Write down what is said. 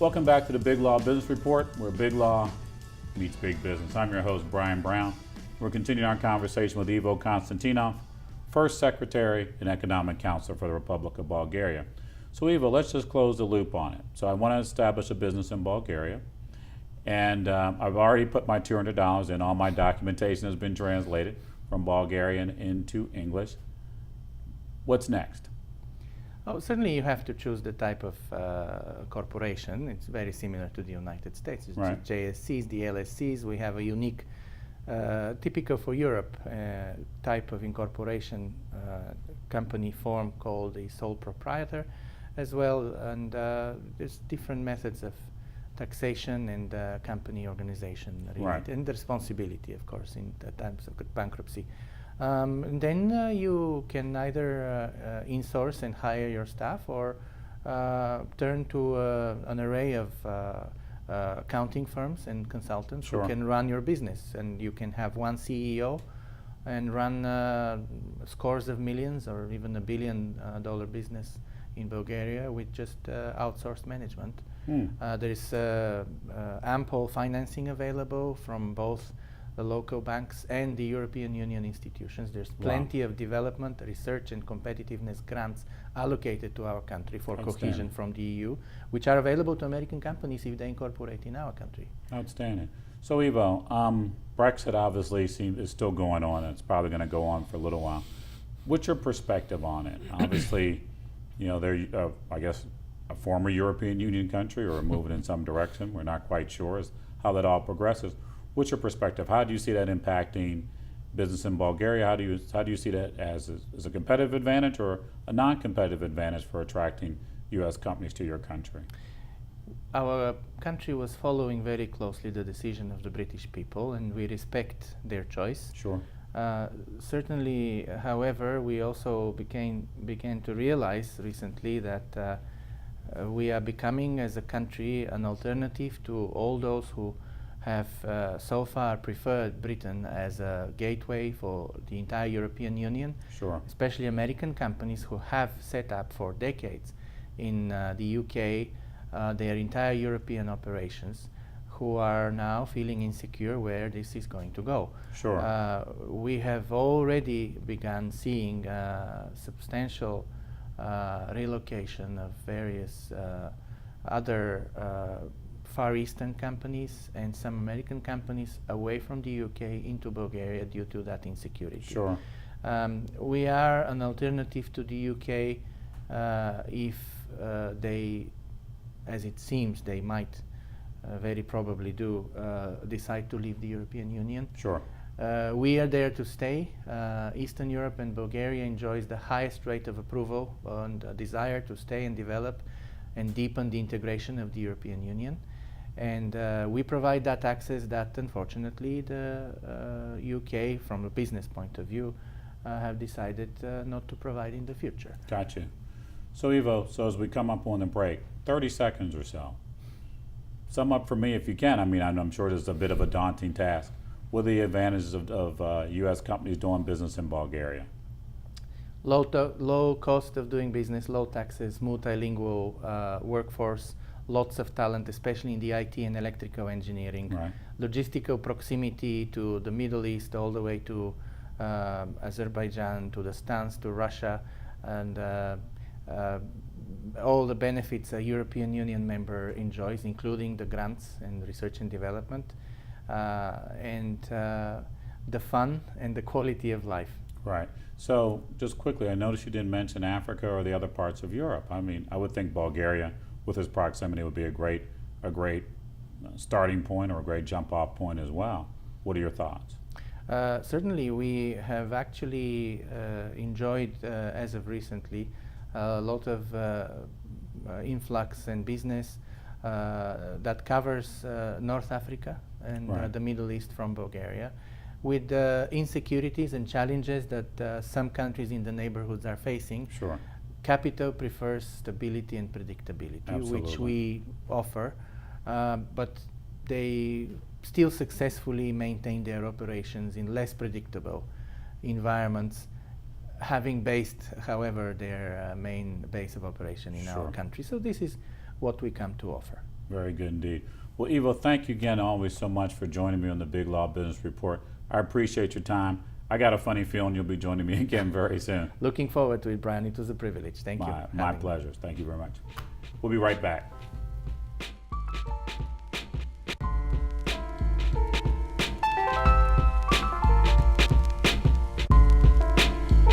Welcome back to the Big Law Business Report, where big law meets big business. I'm your host, Brian Brown. We're continuing our conversation with IVO Konstantinov, First Secretary and Economic Counselor for the Republic of Bulgaria. So IVO, let's just close the loop on it. So I want to establish a business in Bulgaria, and I've already put my $200 in. All my documentation has been translated from Bulgarian into English. What's next? Oh, certainly you have to choose the type of corporation. It's very similar to the United States. It's Right. the JSCs, the LSCs. We have a unique, typical for Europe, type of incorporation company form called a sole proprietor as well. And there's different methods of taxation and company organization Right. and the responsibility, of course, in the times of bankruptcy. And then you can either insource and hire your staff, or turn to an array of accounting firms and consultants Sure. who can run your business. And you can have one CEO and run scores of millions or even $1 billion business in Bulgaria with just outsourced management. There is ample financing available from both the local banks and the European Union institutions. There's plenty of development, research and competitiveness grants allocated to our country for cohesion from the EU, which are available to American companies if they incorporate in our country. Outstanding. So IVO, Brexit obviously is still going on, and it's probably going to go on for a little while. What's your perspective on it? Obviously, you know, they're, I guess, a former European Union country, or moving in some direction. We're not quite sure as how that all progresses. What's your perspective? How do you see that impacting business in Bulgaria? How do you see that as a competitive advantage or a non-competitive advantage for attracting U.S. companies to your country? Our country was following very closely the decision of the British people, and we respect their choice. Sure. Certainly, however, we also began to realize recently that we are becoming, as a country, an alternative to all those who have so far preferred Britain as a gateway for the entire European Union. Sure. Especially American companies who have set up for decades in the UK their entire European operations, who are now feeling insecure where this is going to go. Sure. We have already begun seeing substantial relocation of various other Far Eastern companies and some American companies away from the UK into Bulgaria due to that insecurity. Sure. We are an alternative to the UK if they, as it seems they might very probably do, decide to leave the European Union. Sure. We are there to stay. Eastern Europe and Bulgaria enjoys the highest rate of approval and a desire to stay and develop and deepen the integration of the European Union. And we provide that access that, unfortunately, the UK, from a business point of view, have decided not to provide in the future. Gotcha. So IVO, so as we come up on the break, 30 seconds or so, sum up for me if you can. I mean, I'm sure this is a bit of a daunting task. What are the advantages of U.S. companies doing business in Bulgaria? Low cost of doing business, low taxes, multilingual workforce, lots of talent, especially in the IT and electrical engineering. Right. Logistical proximity to the Middle East, all the way to Azerbaijan, to the Stans, to Russia, and all the benefits a European Union member enjoys, including the grants and research and development, and the fun and the quality of life. Right. So just quickly, I noticed you didn't mention Africa or the other parts of Europe. I mean, I would think Bulgaria, with its proximity, would be a great starting point or a great jump-off point as well. What are your thoughts? Certainly, we have actually enjoyed, as of recently, a lot of influx and business that covers North Africa and Right. the Middle East from Bulgaria, with insecurities and challenges that some countries in the neighborhoods are facing. Sure. Capital prefers stability and predictability, Absolutely. which we offer, but they still successfully maintain their operations in less predictable environments, having based, however, their main base of operation in Sure. our country. So this is what we come to offer. Very good indeed. Well, Ivo, thank you again always so much for joining me on the Big Law Business Report. I appreciate your time. I got a funny feeling you'll be joining me again very soon. Looking forward to it, Brian. It was a privilege. Thank you. My pleasure. Thank you very much. We'll be right back.